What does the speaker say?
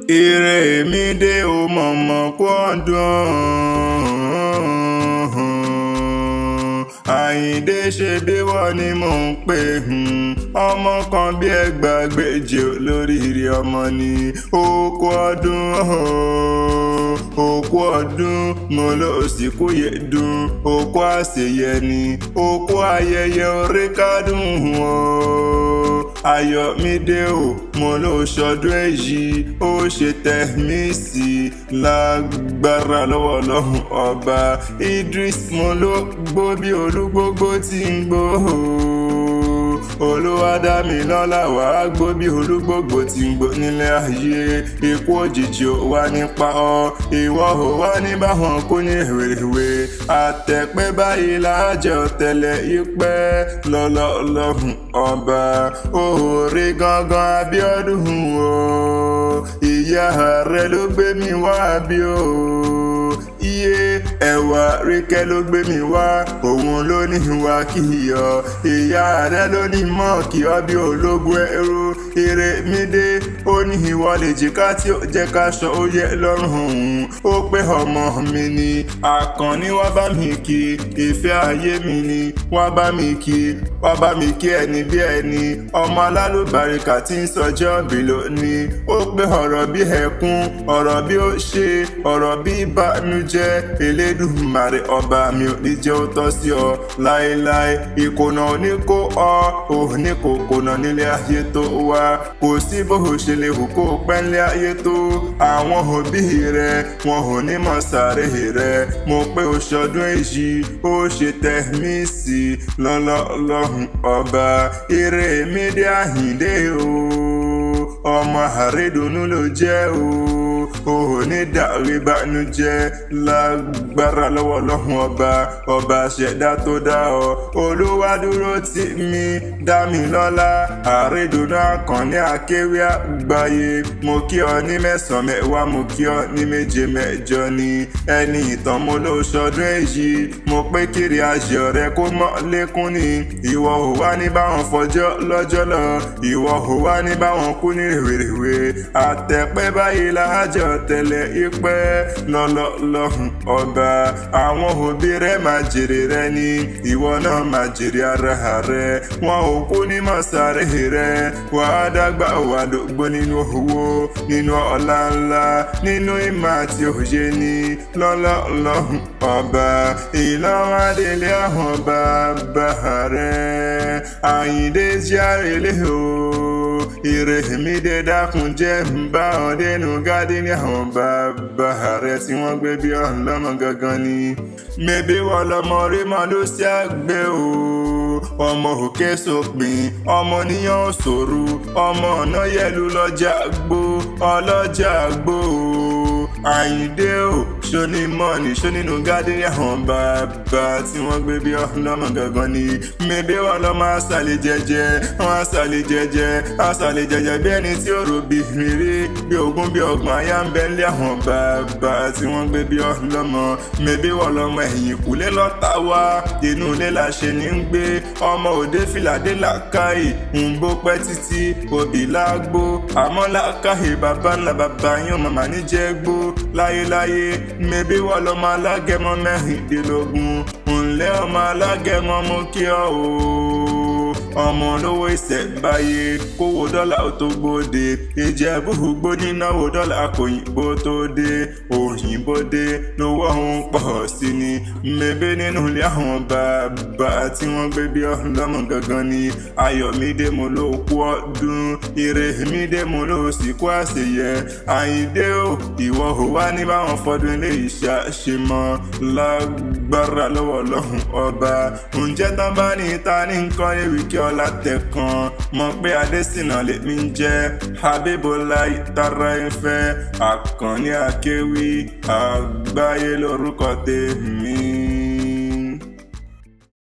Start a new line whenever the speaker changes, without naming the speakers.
ire mi dé o mọ̀mọ́ kú ọdún. Àyìndé ṣe bí wọ́n ni mò ń pè ọmọ kan bí ẹgbàágbèje olóríire ọmọ ni okú ọdún okú ọdún mo lọ sìnkú yẹdùn okú àṣeyẹ ni okú ayẹyẹ orí kádùn Ayọ̀mídé o mo lọ ṣọdún èyí ó ṣe tẹ̀mí sí lágbára lọ́wọ́ Ọlọ́run ọba Idris mo ló gbó bí olúgbógbó tí ń gbó Olúwadámilọ́lá wà á gbó bí olúgbógbó tí ń gbó nílé ayé ikú òjijì ò wá nípa ọ ìwọ ò wá ní báwọn kú ní ìwéwé àtẹ̀pẹ́ báyìí láàjẹ́ ọ̀tẹ̀lẹ̀ ìpẹ́ lọ́lọ́lọ́hùn ọba òòrè gangan Abíọ́dún o ìyá rẹ ló gbé mi wá bí o iye ẹ̀wà ríkẹ́ ló gbé mi wá òun ló ní ìwà kìyọ ìyá rẹ ló ní mọ́ kí ọ bí ológun ẹrú Ìrèmídé ó ní ìwọ lè jìká tí ó jẹ́ ká sọ ó yẹ lọ́rùn òun ó pé ọmọ mi ni Àkànní wá bá mi kí ìfẹ́ ayé mi ni wá bá mi kí ẹni bí ẹni ọmọ alálùbáríkà tí ń sọjọ́ bí lónìí ó pé ọ̀rọ̀ bí ẹkún ọ̀rọ̀ bí ó ṣe ọ̀rọ̀ bí ìbànújẹ́ Elédùmarè ọba mi ò ní jẹ́ ó tọ́ sí ọ láéláé ìkùnà òní kó ọ òní kò kùnà nílé ayé tó wá kò sí bó ṣe lè hù kó pẹ́ nílé ayé tó àwọn òbí rẹ wọn ò ní mọ̀ sáré rẹ mo pé o ṣọdún èyí ó ṣe tẹ̀mí sí lọ́lọ́lọ́hùn ọba Ìrèmídé Àyìndé o ọmọ àrédùnú ló jẹ́ o ní dàrí ìbànújẹ́ lágbára lọ́wọ́ Ọlọ́run ọba ṣẹ̀dá tó dá ọ Olúwa dúró tì mí Dámilọ́lá àrédùnú Àkànní Akewi Agbaye mo kí ọ ní mẹ́sàn-án mẹ́wàá mo kí ọ ní méje mẹ́jọ ni ẹni ìtàn mo ló ṣọdún èyí mo pé kiri ayọ̀ rẹ kó mọ́ lékún ni ìwọ ò wá ní báwọn fọjọ́ lọ́jọ́ lọ ìwọ ò wá ní báwọn kú ní rèwerèwe àtẹ̀pẹ́ báyìí láàjọ tẹ̀lẹ̀ ìpẹ́ lọ́lọ́lọ́hùn ọba àwọn òbí rẹ máa jèrè rẹ ni ìwọ náà máa jèrè ara rẹ wọn ò kú ní mọ̀sáré rẹ wà á dàgbà wà dògbò nínú owó nínú ọlá ńlá nínú ìmọ̀ àti òye ni lọ́lọ́lọ́hùn ọba ìlọ́wọ́ adélé àwọn bàbá rẹ Àyìndé járelé o Ìrèmídé dákun jẹ́ ń bá ọ dénú gádé ní àwọn bàbá rẹ tí wọ́n gbé bí ọlọ́mọ gangan ni mẹ́bí wọ́n lọ́mọ rí mọ́ ló sí àgbẹ̀ o ọmọ òkè sópin ọmọ níyàn òṣòro ọmọ ọ̀nà yẹlu lọ́jà gbó ọlọ́jà gbó Àyìndé o ṣóní mọ́ọ̀nì ṣónínú gádé ní àwọn bàbá tí wọ́n gbé bí ọlọ́mọ gangan ni mẹ́bí wọ́n lọ́ máa ṣàlẹ̀ jẹ́jẹ́ wọ́n á ṣàlẹ̀ jẹ́jẹ́ bí ẹni tí ó rò bí rírí bí ogún bí ọgbọ̀n ayá ń bẹ nílé àwọn bàbá tí wọ́n gbé bí ọlọ́mọ mẹ́bí wọ́n lọ́mọ ẹ̀yìn kúlé lọ́ta wá inú ilé la ṣe ní ń gbé ọmọ òde fìlàdé làkàì ń bó pẹ́ títí òbí lágbó àmọ́ làkàì bàbá ńlá bàbá yín màmá níjẹ́ gbó láyéláyé mẹ́bí wọ́n lọ́mọ alágẹmọ mẹ́rìndínlógún ńlẹ́ ọmọ alágẹmọ mú kí ọ o ọmọ olówó ìṣẹ̀ǹbáyé kówó dọ́là ó tó gbóde Ìjẹ̀bú gbóní náwó dọ́là kòyìnbó tó dé òyìnbó dé lówó òun pọ̀ sí ni mẹ́bí nínú ilé àwọn bàbá tí wọ́n gbé bí ọlọ́mọ gangan ni Ayọ̀mídé mo ló kú ọdún Ìrèmídé mo ló sì kú àṣeyẹ Àyìndé o ìwọ ò wá ní báwọn fọdún ilé iṣẹ́ àṣemọ́ lágbára lọ́wọ́ Ọlọ́run ọba ǹjẹ́ tán bá ní ta ní nǹkan ewì kí ọlá tẹ̀kan mọ̀ pé Adésínà lèmi ń jẹ́ Habibullah tara ìfẹ́ Àkànní Akewi Agbaye lórúkọ tèmi.